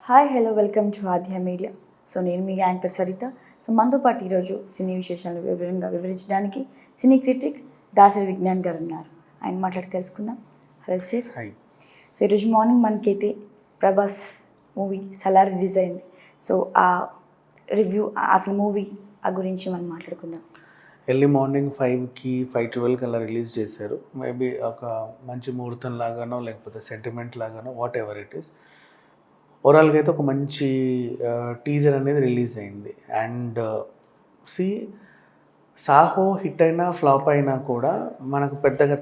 Hi hello welcome to ఆధ్య media. So నేను మీ anchor Saritha. So మనతో పాటు ఈరోజు సినీ విశేషాలు వివరంగా వివరించడానికి సినీ క్రిటిక్ దాసరి విజ్ఞాన్ గారు ఉన్నారు. ఆయన మాట్లాడి తెలుసుకుందాం. Hello sir. హాయ్. సో ఈరోజు మార్నింగ్ మనకైతే ప్రభాస్ మూవీ సలార్ రిలీజ్ అయింది. సో ఆ రివ్యూ అసలు మూవీ ఆ గురించి మనం మాట్లాడుకుందాం. ఎర్లీ మార్నింగ్ 5కి 5:12 అలా రిలీజ్ చేశారు. మేబీ ఒక మంచి ముహూర్తం లాగానో లేకపోతే సెంటిమెంట్ లాగానో వాట్ ఎవర్ ఇట్ ఈస్. ఓవరాల్గా అయితే ఒక మంచి టీజర్ అనేది రిలీజ్ అయింది. అండ్ సాహో హిట్ అయినా ఫ్లాప్ అయినా కూడా మనకు పెద్దగా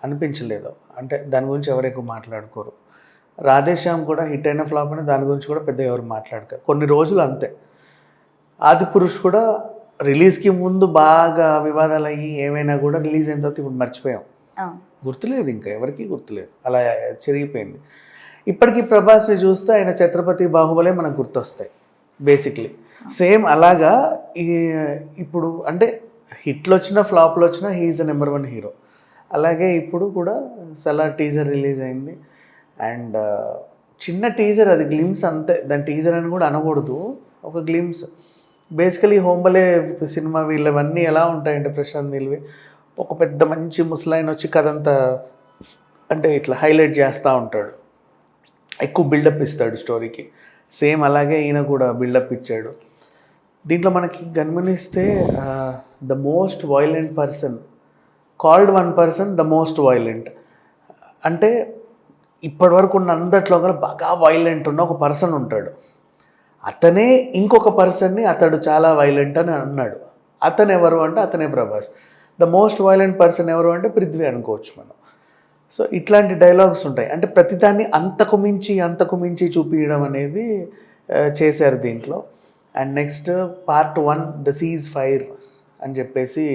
అనిపించలేదు. అంటే దాని గురించి ఎవరు ఎక్కువ మాట్లాడుకోరు. రాధేశ్యామ్ కూడా హిట్ అయినా ఫ్లాప్ అయినా దాని గురించి కూడా పెద్ద ఎవరు మాట్లాడతారు. కొన్ని రోజులు అంతే. ఆదిపురుష్ కూడా రిలీజ్కి ముందు బాగా వివాదాలు అయ్యి ఏమైనా కూడా రిలీజ్ అయిన తర్వాత ఇప్పుడు మర్చిపోయాం. గుర్తులేదు, ఇంకా ఎవరికి గుర్తులేదు, అలా చెరిగిపోయింది. ఇప్పటికీ ప్రభాస్ని చూస్తే ఆయన ఛత్రపతి బాహుబలే మనకు గుర్తొస్తాయి బేసిక్లీ. సేమ్ అలాగా ఇప్పుడు అంటే హిట్లు వచ్చినా ఫ్లాప్లు వచ్చినా హీఈస్ ద నెంబర్ 1 హీరో. అలాగే ఇప్పుడు కూడా సలార్ టీజర్ రిలీజ్ అయింది. అండ్ చిన్న టీజర్, అది గ్లిమ్స్ అంతే, దాని టీజర్ అని కూడా అనకూడదు, ఒక గ్లిమ్స్. బేసికలీ హోంబలే సినిమా వీళ్ళవన్నీ ఎలా ఉంటాయంటే ప్రశాంత్ నీల్వి ఒక పెద్ద మంచి ముసలాయన వచ్చి కథంతా అంటే ఇట్లా హైలైట్ చేస్తూ ఉంటాడు, ఎక్కువ బిల్డప్ ఇస్తాడు స్టోరీకి. సేమ్ అలాగే ఈయన కూడా బిల్డప్ ఇచ్చాడు. దీంట్లో మనకి గమనిస్తే the most violent person called one person the most violent. అంటే ఇప్పటివరకు ఉన్న అందట్లో కూడా బాగా వైలెంట్ ఉన్న ఒక పర్సన్ ఉంటాడు. అతనే ఇంకొక పర్సన్ని అతడు చాలా వైలెంట్ అని అన్నాడు. అతను ఎవరు అంటే అతనే Prabhas. The most violent person ఎవరు అంటే పృథ్వీ అనుకోవచ్చు మనం. సో ఇట్లాంటి డైలాగ్స్ ఉంటాయి. అంటే ప్రతిదాన్ని అంతకు మించి చూపించడం అనేది చేశారు దీంట్లో. And next part 1 the cease fire అని చెప్పేసి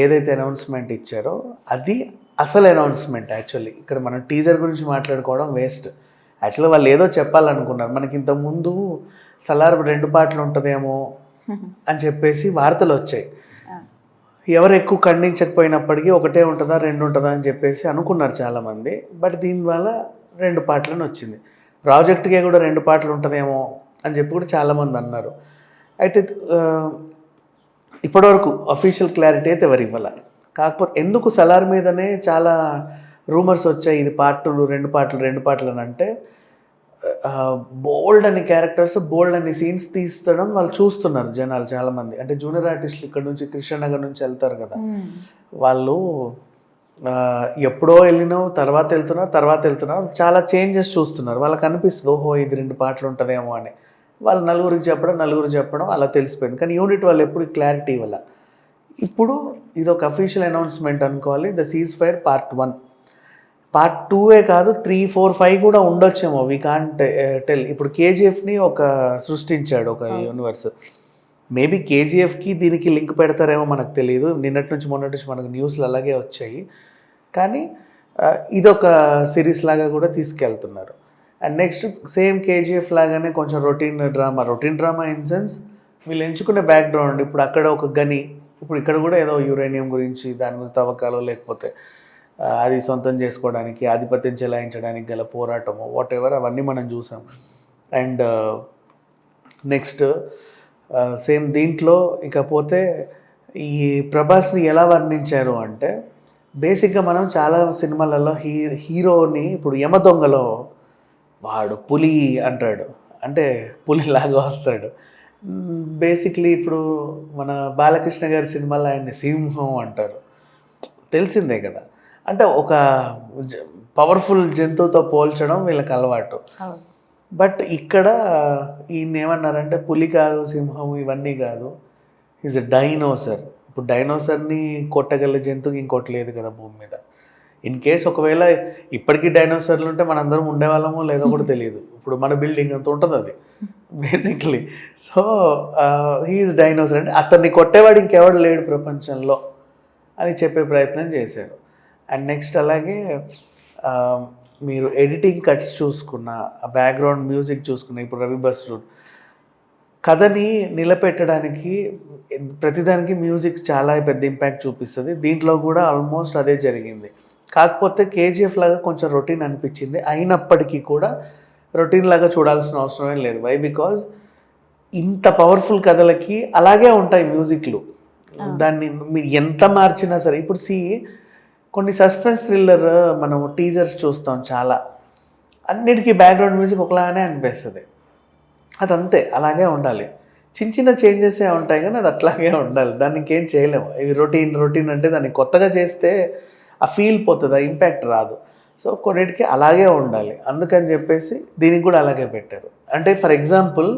ఏదైతే అనౌన్స్మెంట్ ఇచ్చారో అది అసలు అనౌన్స్మెంట్. యాక్చువల్లీ ఇక్కడ మనం టీజర్ గురించి మాట్లాడుకోవడం వేస్ట్. యాక్చువల్గా వాళ్ళు ఏదో చెప్పాలనుకున్నారు. మనకి ఇంతకుముందు సలార్ 2 పార్ట్లు ఉంటుందేమో అని చెప్పేసి వార్తలు వచ్చాయి. ఎవరు ఎక్కువ ఖండించకపోయినప్పటికీ ఒకటే ఉంటుందా 2 ఉంటుందా అని చెప్పేసి అనుకున్నారు చాలామంది. బట్ దీనివల్ల 2 పార్ట్లని వచ్చింది. ప్రాజెక్ట్కే కూడా 2 పార్ట్లు ఉంటుందేమో అని చెప్పి కూడా చాలామంది అన్నారు. అయితే ఇప్పటివరకు అఫీషియల్ క్లారిటీ అయితే ఎవరు ఇవ్వాలి. కాకపోతే ఎందుకు సలార్ మీదనే చాలా రూమర్స్ వచ్చాయి, ఇది పార్ట్ 2 పార్ట్లు అని. అంటే బోల్డ్ అని క్యారెక్టర్స్, బోల్డ్ అని సీన్స్ తీస్తడం వాళ్ళు చూస్తున్నారు జనాలు చాలామంది. అంటే జూనియర్ ఆర్టిస్టులు ఇక్కడ నుంచి కృష్ణనగర్ నుంచి వెళ్తారు కదా, వాళ్ళు ఎప్పుడో తర్వాత వెళ్తున్నారు, చాలా చేంజెస్ చూస్తున్నారు. వాళ్ళకి అనిపిస్తుంది ఓహో ఇది 2 పార్ట్లు ఉంటుందేమో అని. వాళ్ళు నలుగురికి చెప్పడం అలా తెలిసిపోయింది. కానీ యూనిట్ వాళ్ళు ఎప్పుడు క్లారిటీ ఇవ్వాలి. ఇప్పుడు ఇది ఒక అఫీషియల్ అనౌన్స్మెంట్ అనుకోవాలి. The cease fire part 1, part 2 కాదు 3, 4, 5 కూడా ఉండొచ్చేమో, వీ కాంట్ టెల్. ఇప్పుడు కేజీఎఫ్ని ఒక సృష్టించాడు ఒక యూనివర్స్. మేబీ కేజీఎఫ్కి దీనికి లింక్ పెడతారేమో మనకు తెలియదు. నిన్నటి నుంచి మనకు న్యూస్లు అలాగే వచ్చాయి. కానీ ఇదొక సిరీస్ లాగా కూడా తీసుకెళ్తున్నారు. అండ్ నెక్స్ట్ సేమ్ కేజీఎఫ్ లాగానే కొంచెం రొటీన్ డ్రామా ఇన్ సెన్స్ వీళ్ళు ఎంచుకునే బ్యాక్గ్రౌండ్. ఇప్పుడు అక్కడ ఒక గని, ఇప్పుడు ఇక్కడ కూడా ఏదో యురేనియం గురించి, దాని గురించి తవ్వకాలు, లేకపోతే అది సొంతం చేసుకోవడానికి, ఆధిపత్యం చెలాయించడానికి గల పోరాటము, వాట్ ఎవర్, అవన్నీ మనం చూసాం. అండ్ నెక్స్ట్ సేమ్ దీంట్లో ఇకపోతే ఈ ప్రభాస్ని ఎలా వర్ణించారు అంటే బేసిక్గా మనం చాలా సినిమాలలో హీరోని ఇప్పుడు యమదొంగలో వాడు పులి అంటాడు, అంటే పులిలాగా వస్తాడు. బేసిక్లీ ఇప్పుడు మన బాలకృష్ణ గారి సినిమాలో ఆయన్ని సింహం అంటారు, తెలిసిందే కదా. అంటే ఒక పవర్ఫుల్ జంతువుతో పోల్చడం వీళ్ళకి అలవాటు. బట్ ఇక్కడ ఈయన ఏమన్నారంటే పులి కాదు, సింహం ఇవన్నీ కాదు, ఈజ్ ఎ డైనోసర్. ఇప్పుడు డైనోసర్ని కొట్టగల జంతువు ఇంకోటి లేదు కదా భూమి మీద. ఇన్ కేస్ ఒకవేళ ఇప్పటికీ డైనోసర్లు ఉంటే మనందరం ఉండేవాళ్ళమో లేదో కూడా తెలియదు. ఇప్పుడు మన బిల్డింగ్ అంత ఉంటుంది అది బేసిక్లీ. సో హీఈస్ డైనోసర్, అంటే అతన్ని కొట్టేవాడు ఇంకెవడు లేడు ప్రపంచంలో అని చెప్పే ప్రయత్నం చేశారు. అండ్ నెక్స్ట్ అలాగే మీరు ఎడిటింగ్ కట్స్ చూసుకున్న, బ్యాక్గ్రౌండ్ మ్యూజిక్ చూసుకున్న, ఇప్పుడు రవి బస్రూర్ కథని నిలబెట్టడానికి ప్రతిదానికి మ్యూజిక్ చాలా పెద్ద ఇంపాక్ట్ చూపిస్తుంది. దీంట్లో కూడా ఆల్మోస్ట్ అదే జరిగింది. కాకపోతే కేజీఎఫ్ లాగా కొంచెం రొటీన్ అనిపించింది. అయినప్పటికీ కూడా రొటీన్ లాగా చూడాల్సిన అవసరమే లేదు. వై? బికాజ్ ఇంత పవర్ఫుల్ కథలకి అలాగే ఉంటాయి మ్యూజిక్లు. దాన్ని మీరు ఎంత మార్చినా సరే, ఇప్పుడు కొన్ని సస్పెన్స్ థ్రిల్లర్ మనం టీజర్స్ చూస్తాం చాలా, అన్నిటికీ బ్యాక్గ్రౌండ్ మ్యూజిక్ ఒకలానే అనిపిస్తుంది. అదంతే, అలాగే ఉండాలి. చిన్న చిన్న చేంజెసే ఉంటాయి కానీ అది అట్లాగే ఉండాలి. దాన్ని ఇంకేం చేయలేము. ఇది రొటీన్ అంటే దాన్ని కొత్తగా చేస్తే ఆ ఫీల్ పోతుంది, ఆ ఇంపాక్ట్ రాదు. సో కొన్నిటికి అలాగే ఉండాలి. అందుకని చెప్పేసి దీనికి కూడా అలాగే పెట్టారు. అంటే ఫర్ ఎగ్జాంపుల్,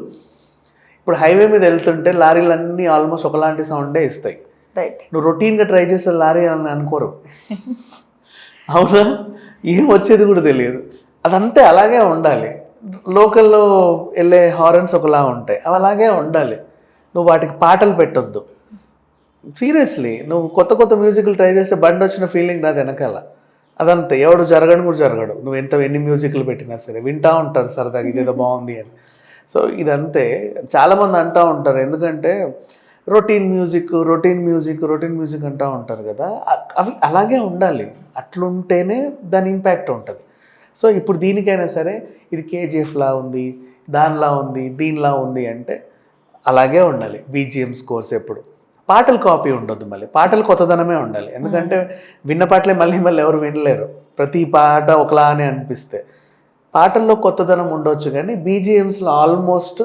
ఇప్పుడు హైవే మీద వెళ్తుంటే లారీలన్నీ ఆల్మోస్ట్ ఒకలాంటి సౌండే ఇస్తాయి. రైట్. నువ్వు రొటీన్గా ట్రై చేసే లారీ అని అనుకోరు. అవునా? ఏం వచ్చేది కూడా తెలియదు. అదంతే అలాగే ఉండాలి. లోకల్లో వెళ్ళే హారన్స్ ఒకలా ఉంటాయి, అవి అలాగే ఉండాలి. నువ్వు వాటికి పాటలు పెట్టొద్దు. సీరియస్లీ, నువ్వు కొత్త మ్యూజిక్లు ట్రై చేస్తే బండి వచ్చిన ఫీలింగ్ నాది వెనకాల. అదంతే, ఎవడు జరగడు కూడా జరగడు. నువ్వు ఎన్ని మ్యూజిక్లు పెట్టినా సరే వింటూ ఉంటారు సరదాగా, ఇదేదో బాగుంది అని. సో ఇదంతే. చాలామంది అంటూ ఉంటారు, ఎందుకంటే రొటీన్ మ్యూజిక్ అంటూ ఉంటారు కదా, అవి అలాగే ఉండాలి. అట్లుంటేనే దాని ఇంపాక్ట్ ఉంటుంది. సో ఇప్పుడు దీనికైనా సరే ఇది కేజీఎఫ్లా ఉంది, దానిలా ఉంది, దీనిలా ఉంది అంటే అలాగే ఉండాలి. బీజిఎం స్కోర్స్ ఎప్పుడు, పాటలు కాపీ ఉండొద్దు, మళ్ళీ పాటలు కొత్తదనమే ఉండాలి. ఎందుకంటే విన్న పాటలే మళ్ళీ ఎవరు వినలేరు. ప్రతి పాట ఒకలానే అనిపిస్తే పాటల్లో కొత్తదనం ఉండొచ్చు, కానీ బీజిఎమ్స్లో ఆల్మోస్ట్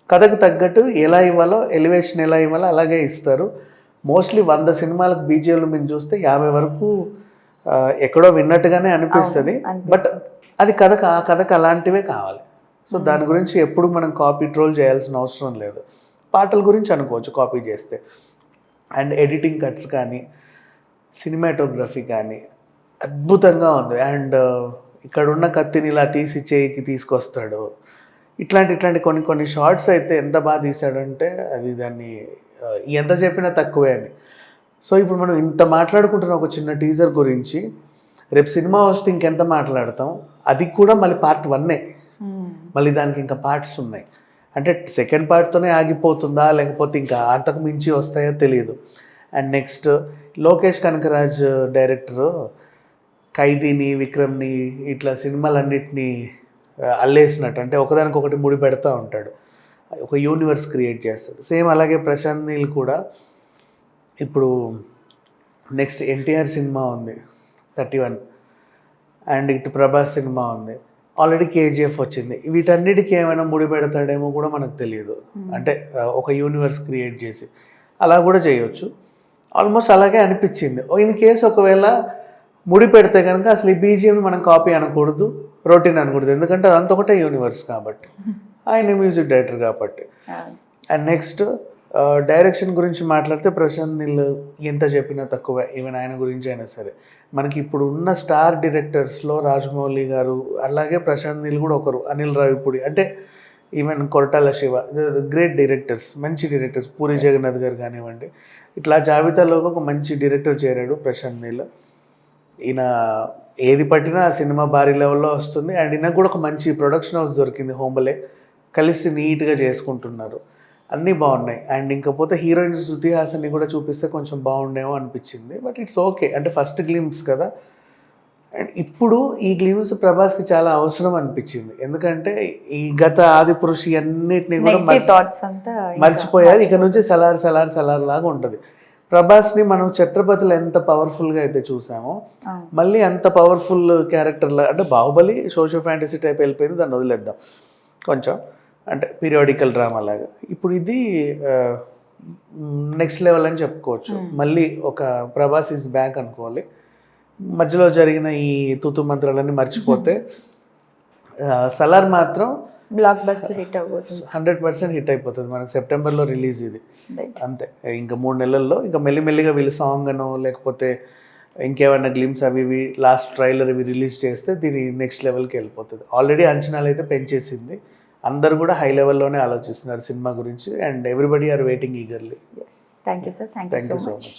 కథకు తగ్గట్టు ఎలా ఇవ్వాలో, ఎలివేషన్ ఎలా ఇవ్వాలో అలాగే ఇస్తారు. మోస్ట్లీ 100 సినిమాలకు బీజిఎంలు మీరు చూస్తే 50 వరకు ఎక్కడో విన్నట్టుగానే అనిపిస్తుంది. బట్ అది ఆ కథకు అలాంటివే కావాలి. సో దాని గురించి ఎప్పుడు మనం కాపీ ట్రోల్ చేయాల్సిన అవసరం లేదు. పాటల గురించి అనుకోవచ్చు కాపీ చేస్తే. అండ్ ఎడిటింగ్ కట్స్ కానీ, సినిమాటోగ్రఫీ కానీ అద్భుతంగా ఉంది. అండ్ ఇక్కడ ఉన్న కత్తిని ఇలా తీసి చేయికి తీసుకొస్తాడు. ఇట్లాంటి కొన్ని షార్ట్స్ అయితే ఎంత బాగా తీసాడంటే అది దాన్ని ఎంత చెప్పినా తక్కువే అని. సో ఇప్పుడు మనం ఇంత మాట్లాడుకుంటున్న ఒక చిన్న టీజర్ గురించి, రేపు సినిమా వస్తే ఇంకెంత మాట్లాడతాం. అది కూడా మళ్ళీ పార్ట్ 1, మళ్ళీ దానికి ఇంకా పార్ట్స్ ఉన్నాయి. అంటే సెకండ్ పార్ట్తోనే ఆగిపోతుందా, లేకపోతే ఇంకా అంతకు మించి వస్తాయో తెలియదు. And next Lokesh Kanagaraj director ఖైదీని, విక్రమ్ని ఇట్లా సినిమాలన్నిటినీ అల్లేసినట్టు, అంటే ఒకదానికొకటి ముడి పెడతా ఉంటాడు, ఒక యూనివర్స్ క్రియేట్ చేస్తాడు. సేమ్ అలాగే ప్రశాంత్ నీల్ కూడా ఇప్పుడు నెక్స్ట్ ఎన్టీఆర్ సినిమా ఉంది 31, అండ్ ఇటు ప్రభాస్ సినిమా ఉంది, ఆల్రెడీ కేజీఎఫ్ వచ్చింది. వీటన్నిటికీ ఏమైనా ముడి పెడతాడేమో కూడా మనకు తెలియదు. అంటే ఒక యూనివర్స్ క్రియేట్ చేసి అలా కూడా చేయొచ్చు. ఆల్మోస్ట్ అలాగే అనిపించింది. ఇన్ కేసు ఒకవేళ ముడి పెడితే కనుక అసలు ఈ బీజిఎం మనం కాపీ అనకూడదు, రొటీన్ అనకూడదు. ఎందుకంటే అదంతా ఒకటే యూనివర్స్ కాబట్టి, ఆయన మ్యూజిక్ డైరెక్టర్ కాబట్టి. అండ్ నెక్స్ట్ డైరెక్షన్ గురించి మాట్లాడితే ప్రశాంత్ నీల్ ఎంత చెప్పినా తక్కువ. ఈవెన్ ఆయన గురించి అయినా సరే, మనకి ఇప్పుడు ఉన్న స్టార్ డైరెక్టర్స్లో రాజమౌళి గారు, అలాగే ప్రశాంత్ నీల్ కూడా ఒకరు, అనిల్ రావిపూడి, అంటే even Koratala Shiva, great directors, మంచి డైరెక్టర్స్, పూరి జగన్నాథ్ గారు కానివ్వండి, ఇట్లా జాబితాలో ఒక మంచి డైరెక్టర్ చేరాడు ప్రశాంత్ నీల్. ఈయన ఏది పట్టినా ఆ సినిమా భారీ లెవెల్లో వస్తుంది. అండ్ ఈయనకు కూడా ఒక మంచి ప్రొడక్షన్ హౌస్ దొరికింది, హోంబలే, కలిసి నీట్గా చేసుకుంటున్నారు, అన్నీ బాగున్నాయి. అండ్ ఇంకపోతే హీరోయిన్ శృతి హాసన్ని కూడా చూపిస్తే కొంచెం బాగుండేమో అనిపించింది. బట్ ఇట్స్ ఓకే, అంటే ఫస్ట్ గ్లిమ్స్ కదా. అండ్ ఇప్పుడు ఈ గ్లిమ్స్ ప్రభాస్కి చాలా అవసరం అనిపించింది. ఎందుకంటే ఈ గత ఆదిపురుషి అన్నిటినీ కూడా మర్చిపోయారు. ఇక నుంచి సలార్ లాగా ఉంటుంది. ప్రభాస్ని మనం ఛత్రపతిలో ఎంత పవర్ఫుల్గా అయితే చూసామో, మళ్ళీ అంత పవర్ఫుల్ క్యారెక్టర్లా, అంటే బాహుబలి సోషల్ ఫ్యాంటసీ టైప్ వెళ్ళిపోయింది, దాన్ని వదిలేద్దాం కొంచెం, అంటే పీరియాడికల్ డ్రామా లాగా. ఇప్పుడు ఇది నెక్స్ట్ లెవెల్ అని చెప్పుకోవచ్చు. మళ్ళీ ఒక ప్రభాస్ ఈజ్ బ్యాక్ అనుకోవాలి. మధ్యలో జరిగిన ఈ తుతు మంత్రాలన్నీ మర్చిపోతే సలార్ మాత్రం బ్లాక్ బస్టర్ హిట్ అవ్వబోతుంది, 100% హిట్ అయిపోతుంది. మనకు సెప్టెంబర్లో రిలీజ్ ఇది, అంతే. ఇంకా 3 నెలల్లో ఇంకా మెల్లిమెల్లిగా వీళ్ళు సాంగ్ అనో లేకపోతే ఇంకేమైనా గ్లిమ్స్ అవి ఇవి లాస్ట్ ట్రైలర్ ఇవి రిలీజ్ చేస్తే దీని నెక్స్ట్ లెవెల్కి వెళ్ళిపోతుంది. ఆల్రెడీ అంచనాలు అయితే పెంచేసింది. అందరు కూడా హై లెవెల్లోనే ఆలోచిస్తున్నారు సినిమా గురించి. And everybody are waiting eagerly. Thank you sir, thank you so much.